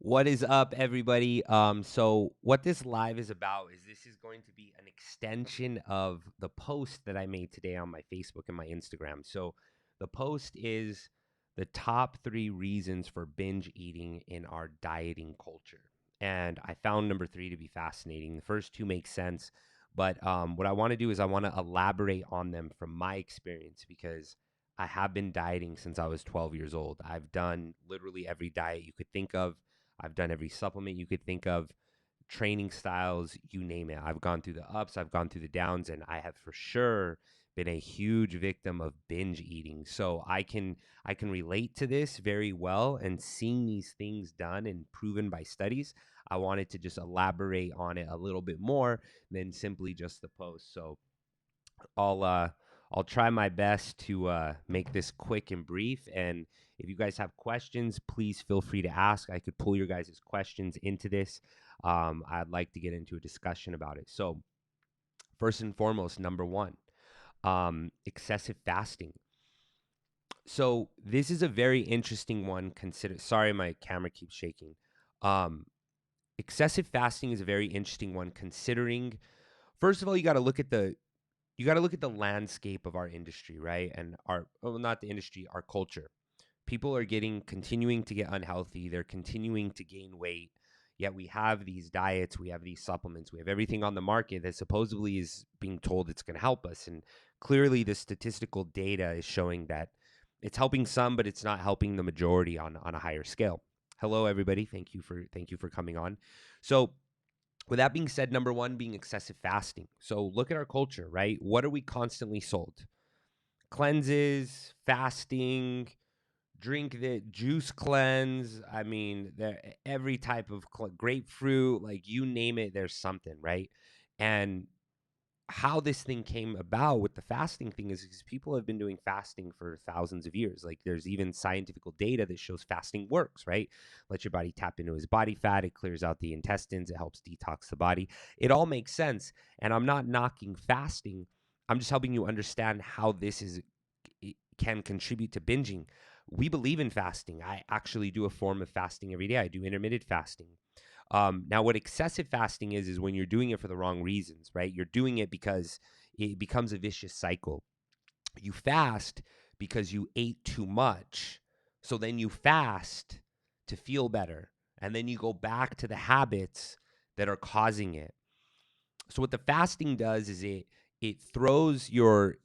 What is up, everybody? So what this live is about is this is going to be an extension of the post that I made today on my Facebook and my Instagram. So the post is the top 3 reasons for binge eating in our dieting culture. And I found number 3 to be fascinating. The first 2 make sense, but what I want to do is I want to elaborate on them from my experience because I have been dieting since I was 12 years old. I've done literally every diet you could think of. I've done every supplement you could think of, training styles, you name it. I've gone through the ups, I've gone through the downs, and I have for sure been a huge victim of binge eating. So I can relate to this very well, and seeing these things done and proven by studies, I wanted to just elaborate on it a little bit more than simply just the post. So I'll uh I'll try my best to make this quick and brief. And if you guys have questions, please feel free to ask. I could pull your guys' questions into this. I'd like to get into a discussion about it. So first and foremost, number one, excessive fasting. So this is a very interesting one. Consider. Sorry, my camera keeps shaking. Um, Excessive fasting is a very interesting one. Considering, first of all, you got to look at the landscape of our industry, right? And not the industry, our culture. People are continuing to get unhealthy. They're continuing to gain weight. Yet we have these diets, we have these supplements, we have everything on the market that supposedly is being told it's going to help us. And clearly, the statistical data is showing that it's helping some, but it's not helping the majority on a higher scale. Hello, everybody. Thank you for coming on. So with that being said, number one being excessive fasting. So look at our culture, right? What are we constantly sold? Cleanses, fasting, drink the juice cleanse. I mean, every type of grapefruit, like you name it, there's something, right? And how this thing came about with the fasting thing is because people have been doing fasting for thousands of years. Like there's even scientific data that shows fasting works, right? Let your body tap into his body fat. It clears out the intestines. It helps detox the body. It all makes sense. And I'm not knocking fasting. I'm just helping you understand how it can contribute to binging. We believe in fasting. I actually do a form of fasting every day. I do intermittent fasting. Now, what excessive fasting is when you're doing it for the wrong reasons, right? You're doing it because it becomes a vicious cycle. You fast because you ate too much. So then you fast to feel better. And then you go back to the habits that are causing it. So what the fasting does is it throws your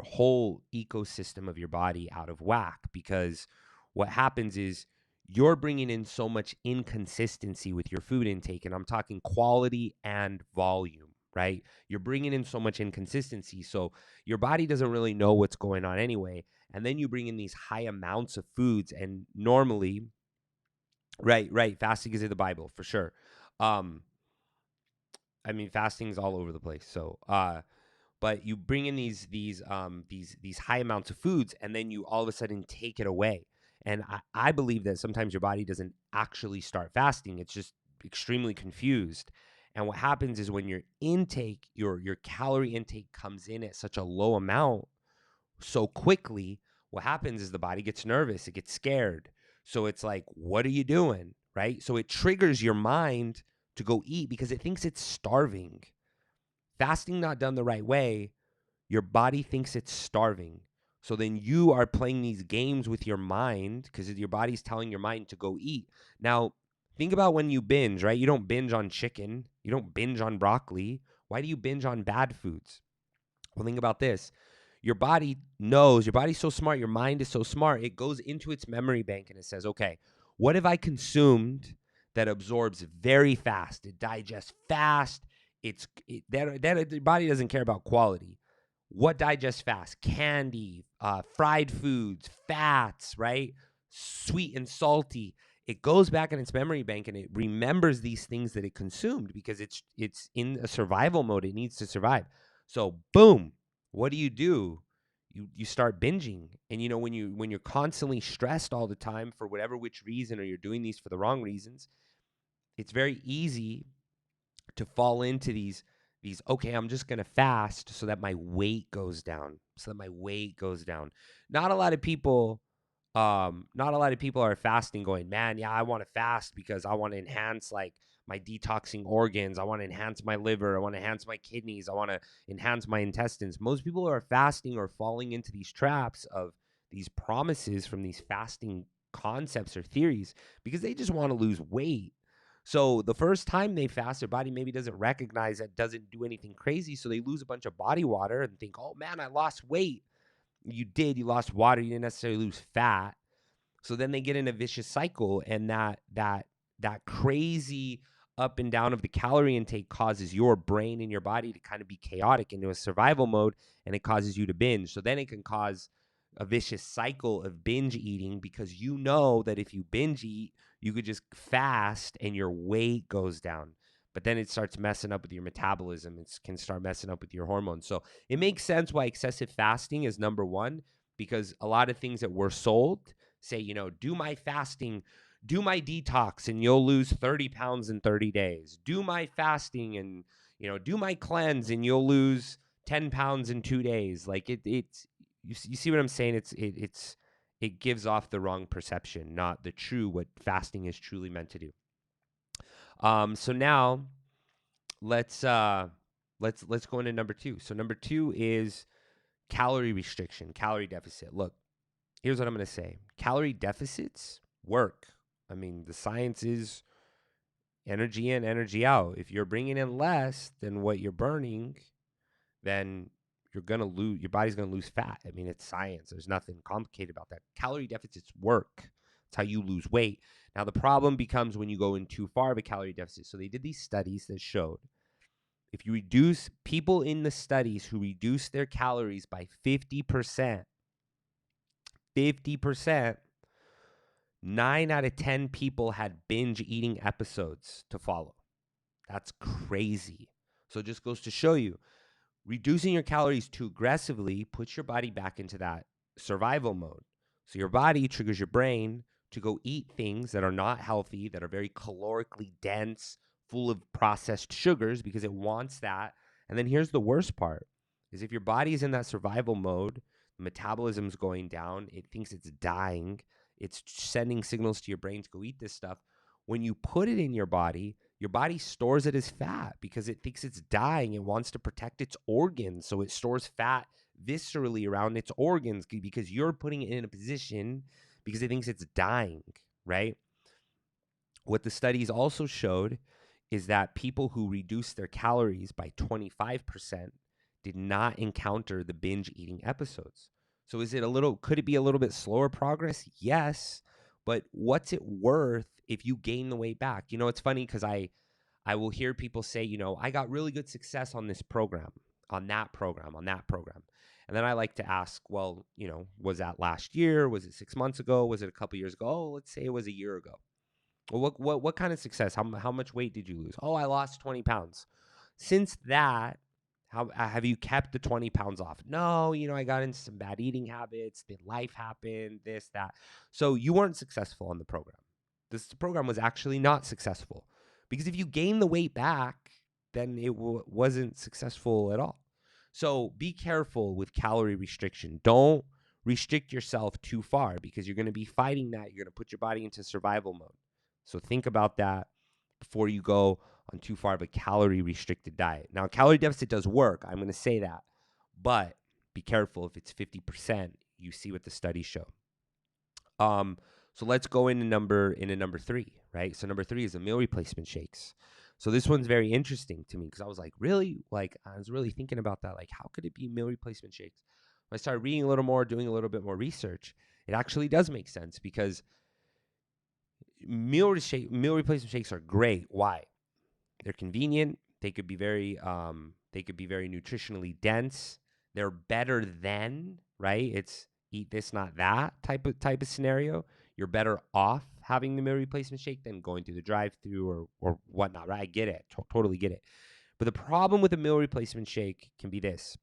whole ecosystem of your body out of whack, because what happens is you're bringing in so much inconsistency with your food intake, and I'm talking quality and volume, right? You're bringing in so much inconsistency, so your body doesn't really know what's going on anyway. And then you bring in these high amounts of foods, and normally, right, fasting is in the Bible for sure. um I mean, fasting's all over the place. So, but you bring in these high amounts of foods, and then you all of a sudden take it away. And I believe that sometimes your body doesn't actually start fasting; it's just extremely confused. And what happens is when your calorie intake comes in at such a low amount so quickly, what happens is the body gets nervous, it gets scared. So it's like, what are you doing? Right? So it triggers your mind to go eat because it thinks it's starving. Fasting not done the right way, your body thinks it's starving. So then you are playing these games with your mind because your body's telling your mind to go eat. Now, think about when you binge, right? You don't binge on chicken, you don't binge on broccoli. Why do you binge on bad foods? Well, think about this. Your body knows, your body's so smart, your mind is so smart, it goes into its memory bank and it says, okay, what have I consumed that absorbs very fast? It digests fast. That the body doesn't care about quality. What digests fast? Candy, fried foods, fats, right? Sweet and salty. It goes back in its memory bank and it remembers these things that it consumed because it's in a survival mode. It needs to survive. So boom, what do? You start binging. And when you're constantly stressed all the time for whatever which reason, or you're doing these for the wrong reasons, it's very easy to fall into these okay, I'm just going to fast so that my weight goes down. Not a lot of people not a lot of people are fasting going, man, yeah, I want to fast because I want to enhance like my detoxing organs. I want to enhance my liver. I want to enhance my kidneys. I want to enhance my intestines. Most people who are fasting or falling into these traps of these promises from these fasting concepts or theories because they just want to lose weight. So the first time they fast, their body maybe doesn't recognize that, doesn't do anything crazy. So they lose a bunch of body water and think, oh man, I lost weight. You lost water. You didn't necessarily lose fat. So then they get in a vicious cycle, and that crazy up and down of the calorie intake causes your brain and your body to kind of be chaotic into a survival mode, and it causes you to binge. So then it can cause a vicious cycle of binge eating because you know that if you binge eat, you could just fast and your weight goes down. But then it starts messing up with your metabolism. It can start messing up with your hormones. So it makes sense why excessive fasting is number one, because a lot of things that we're sold say, do my fasting, do my detox, and you'll lose 30 pounds in 30 days. Do my fasting and, do my cleanse and you'll lose 10 pounds in 2 days. Like you see what I'm saying? It gives off the wrong perception, not the true, what fasting is truly meant to do. So now let's go into number two. So number two is calorie restriction, calorie deficit. Look, here's what I'm going to say. Calorie deficits work. I mean, the science is energy in, energy out. If you're bringing in less than what you're burning, then you're going to lose, your body's going to lose fat. I mean, it's science. There's nothing complicated about that. Calorie deficits work. It's how you lose weight. Now, the problem becomes when you go in too far of a calorie deficit. So they did these studies that showed if you reduce people in the studies who reduce their calories by 50%, 50%, 9 out of 10 people had binge eating episodes to follow. That's crazy. So it just goes to show you, reducing your calories too aggressively puts your body back into that survival mode. So your body triggers your brain to go eat things that are not healthy, that are very calorically dense, full of processed sugars because it wants that. And then here's the worst part is if your body is in that survival mode, metabolism's going down, it thinks it's dying, it's sending signals to your brain to go eat this stuff. When you put it in your body stores it as fat because it thinks it's dying. It wants to protect its organs. So it stores fat viscerally around its organs because you're putting it in a position because it thinks it's dying, right? What the studies also showed is that people who reduced their calories by 25% did not encounter the binge eating episodes. So could it be a little bit slower progress? Yes. But what's it worth if you gain the weight back? It's funny because I will hear people say, I got really good success on this program, on that program, on that program. And then I like to ask, well, was that last year? Was it 6 months ago? Was it a couple years ago? Oh, let's say it was a year ago. Well, what kind of success? How much weight did you lose? Oh, I lost 20 pounds. Since that, how have you kept the 20 pounds off? No, I got into some bad eating habits. Then life happened, this, that. So you weren't successful on the program. This program was actually not successful because if you gain the weight back, then it wasn't successful at all. So be careful with calorie restriction. Don't restrict yourself too far because you're going to be fighting that. You're going to put your body into survival mode. So think about that before you go on too far of a calorie restricted diet. Now, calorie deficit does work. I'm going to say that. But be careful if it's 50%. You see what the studies show. So let's go into number three, right? So number three is the meal replacement shakes. So this one's very interesting to me because I was like, really? Like, I was really thinking about that. Like, how could it be meal replacement shakes? When I started reading a little more, doing a little bit more research, it actually does make sense because meal replacement shakes are great. Why? They're convenient. They could be very nutritionally dense. They're better than, right? It's eat this, not that type of scenario. You're better off having the meal replacement shake than going through the drive-through or whatnot, right? I get it. Totally get it. But the problem with a meal replacement shake can be this.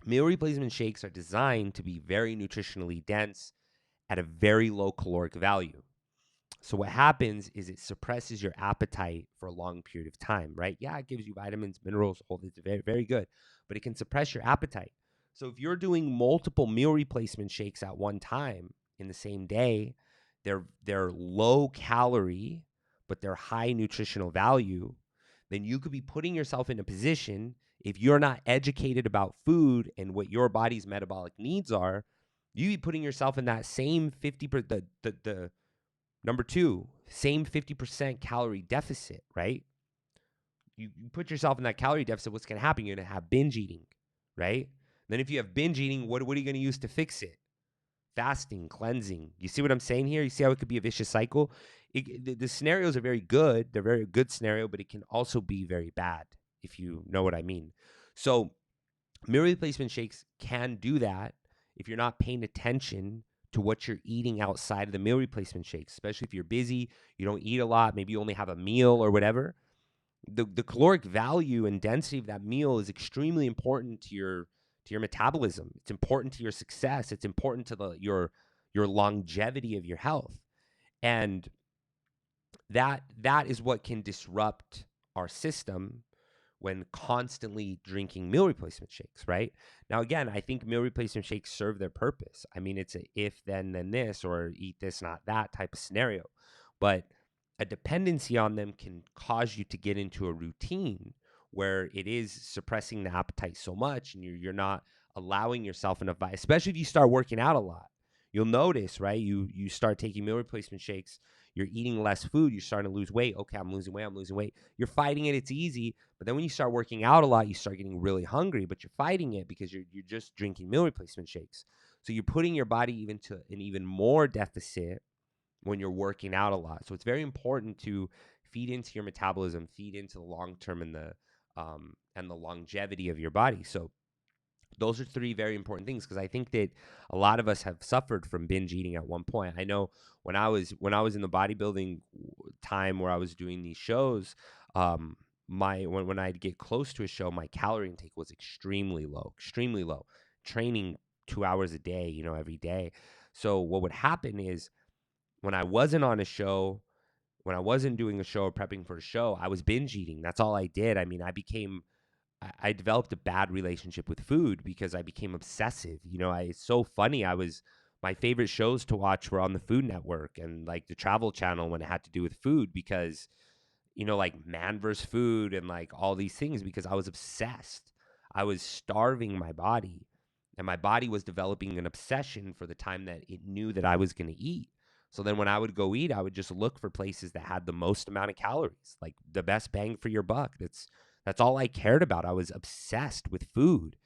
Meal replacement shakes are designed to be very nutritionally dense at a very low caloric value. So what happens is it suppresses your appetite for a long period of time, right? Yeah, it gives you vitamins, minerals, all this, very, very good, but it can suppress your appetite. So if you're doing multiple meal replacement shakes at one time in the same day, they're low calorie, but they're high nutritional value, then you could be putting yourself in a position, if you're not educated about food and what your body's metabolic needs are, you be putting yourself in that same 50%, the number two, same 50% calorie deficit, right? You put yourself in that calorie deficit, what's going to happen? You're going to have binge eating, right? Then if you have binge eating, what are you going to use to fix it? Fasting, cleansing. You see what I'm saying here? You see how it could be a vicious cycle? The scenarios are very good. They're very good scenario, but it can also be very bad, if you know what I mean. So meal replacement shakes can do that if you're not paying attention to what you're eating outside of the meal replacement shakes, especially if you're busy, you don't eat a lot, maybe you only have a meal or whatever. The caloric value and density of that meal is extremely important to your metabolism. It's important to your success. It's important to your longevity of your health. And that is what can disrupt our system when constantly drinking meal replacement shakes, right? Now, again, I think meal replacement shakes serve their purpose. I mean, it's a if, then this, or eat this, not that type of scenario. But a dependency on them can cause you to get into a routine where it is suppressing the appetite so much and you're not allowing yourself enough, especially if you start working out a lot. You'll notice, right? You start taking meal replacement shakes, you're eating less food, you're starting to lose weight. Okay, I'm losing weight. You're fighting it, it's easy. But then when you start working out a lot, you start getting really hungry, but you're fighting it because you're just drinking meal replacement shakes. So you're putting your body even to an even more deficit when you're working out a lot. So it's very important to feed into your metabolism, feed into the long term and the longevity of your body. So those are three very important things because I think that a lot of us have suffered from binge eating at one point. I know when I was in the bodybuilding time where I was doing these shows, when I'd get close to a show, my calorie intake was extremely low, extremely low. Training 2 hours a day, every day. So what would happen is when I wasn't on a show, when I wasn't doing a show or prepping for a show, I was binge eating. That's all I did. I mean, I developed a bad relationship with food because I became obsessive. It's so funny. My favorite shows to watch were on the Food Network and like the Travel Channel when it had to do with food because, like Man vs. Food and like all these things because I was obsessed. I was starving my body and my body was developing an obsession for the time that it knew that I was going to eat. So then when I would go eat, I would just look for places that had the most amount of calories, like the best bang for your buck. That's all I cared about. I was obsessed with food.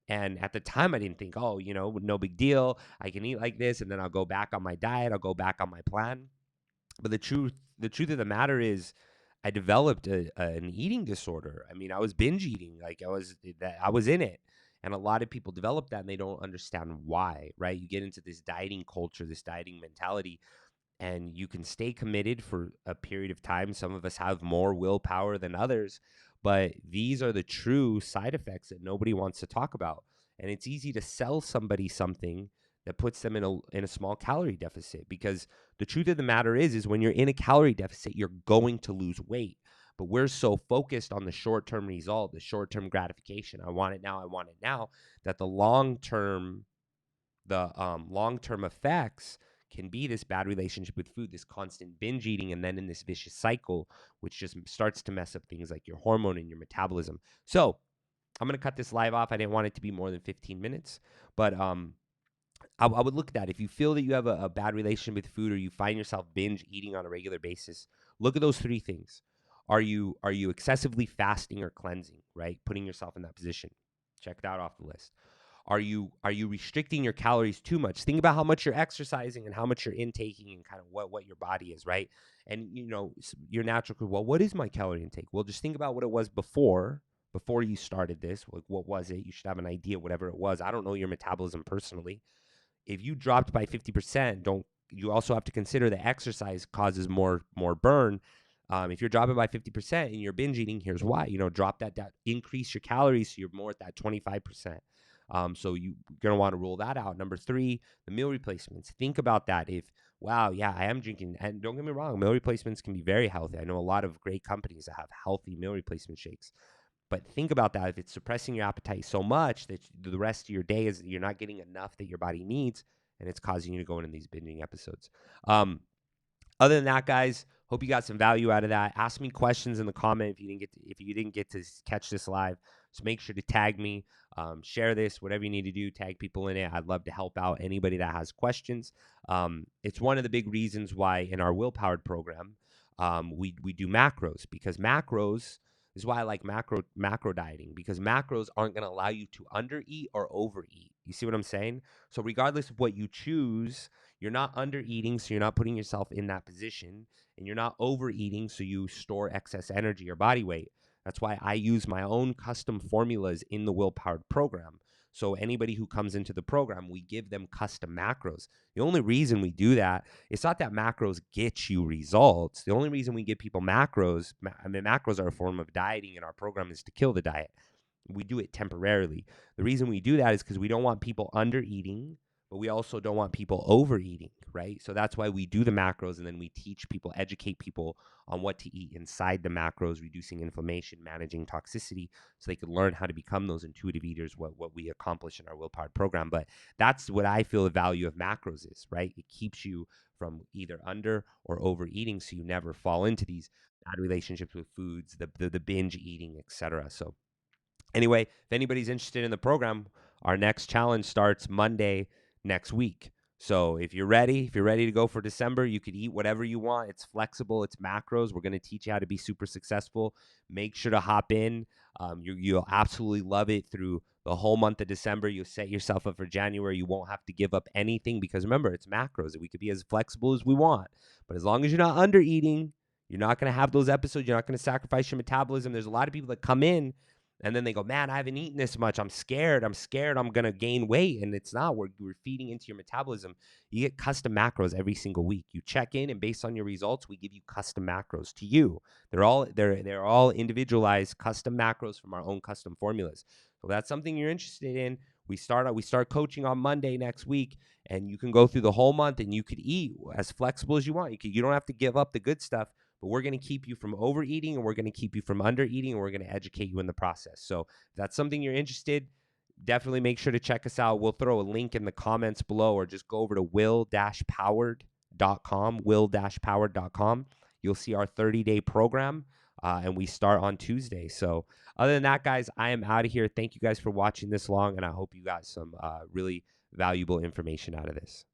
And at the time, I didn't think, oh, no big deal. I can eat like this, and then I'll go back on my diet. I'll go back on my plan. But the truth of the matter is, I developed an eating disorder. I mean, I was binge eating. Like I was in it. And a lot of people develop that, and they don't understand why. Right? You get into this dieting culture, this dieting mentality, and you can stay committed for a period of time. Some of us have more willpower than others, but these are the true side effects that nobody wants to talk about. And it's easy to sell somebody something that puts them in a small calorie deficit because the truth of the matter is when you're in a calorie deficit, you're going to lose weight. But we're so focused on the short-term result, the short-term gratification. I want it now, that the long-term effects can be this bad relationship with food, this constant binge eating, and then in this vicious cycle, which just starts to mess up things like your hormone and your metabolism. So I'm going to cut this live off. I didn't want it to be more than 15 minutes, but I would look at that. If you feel that you have a bad relationship with food or you find yourself binge eating on a regular basis, look at those three things. Are you excessively fasting or cleansing, right? Putting yourself in that position. Check that off the list. Are you restricting your calories too much? Think about how much you're exercising and how much you're intaking and kind of what your body is, right? And your natural, well, what is my calorie intake? Well, just think about what it was before you started this. Like, what was it? You should have an idea, whatever it was. I don't know your metabolism personally. If you dropped by 50%, you also have to consider that exercise causes more burn. If you're dropping by 50% and you're binge eating, here's why. Drop that down, increase your calories so you're more at that 25%. So you're going to want to rule that out. Number 3, the meal replacements. Think about that. Wow, yeah, I am drinking. And don't get me wrong, meal replacements can be very healthy. I know a lot of great companies that have healthy meal replacement shakes. But think about that. If it's suppressing your appetite so much that the rest of your day is you're not getting enough that your body needs, and it's causing you to go into these binging episodes. Other than that, guys, hope you got some value out of that. Ask me questions in the comment if you didn't get to catch this live. So make sure to tag me, share this, whatever you need to do. Tag people in it. I'd love to help out anybody that has questions. It's one of the big reasons why in our willpowered program we do macros, because macros is why I like macro dieting, because macros aren't going to allow you to undereat or overeat. You see what I'm saying? So regardless of what you choose, you're not under eating, so you're not putting yourself in that position, and you're not overeating, so you store excess energy or body weight. That's why I use my own custom formulas in the Willpowered program. So anybody who comes into the program, we give them custom macros. The only reason we do that, it's not that macros get you results. The only reason we give people macros, macros are a form of dieting in our program, is to kill the diet. We do it temporarily. The reason we do that is because we don't want people under eating, but we also don't want people overeating, right? So that's why we do the macros, and then we teach people, educate people on what to eat inside the macros, reducing inflammation, managing toxicity, so they can learn how to become those intuitive eaters, what we accomplish in our Willpowered program. But that's what I feel the value of macros is, right? It keeps you from either under or overeating, so you never fall into these bad relationships with foods, the binge eating, etc. So anyway, if anybody's interested in the program, our next challenge starts Monday next week. So if you're ready to go for December, you could eat whatever you want. It's flexible. It's macros. We're going to teach you how to be super successful. Make sure to hop in. You'll absolutely love it through the whole month of December. You'll set yourself up for January. You won't have to give up anything, because remember, it's macros. We could be as flexible as we want. But as long as you're not under eating, you're not going to have those episodes. You're not going to sacrifice your metabolism. There's a lot of people that come in and then they go, man, I haven't eaten this much. I'm scared I'm going to gain weight. And it's not. We're feeding into your metabolism. You get custom macros every single week. You check in, and based on your results, we give you custom macros to you. They're all individualized custom macros from our own custom formulas. So if that's something you're interested in, we start coaching on Monday next week, and you can go through the whole month, and you could eat as flexible as you want. You don't have to give up the good stuff, but we're going to keep you from overeating, and we're going to keep you from undereating, and we're going to educate you in the process. So if that's something you're interested, definitely make sure to check us out. We'll throw a link in the comments below, or just go over to will-powered.com. You'll see our 30-day program, and we start on Tuesday. So other than that, guys, I am out of here. Thank you guys for watching this long, and I hope you got some really valuable information out of this.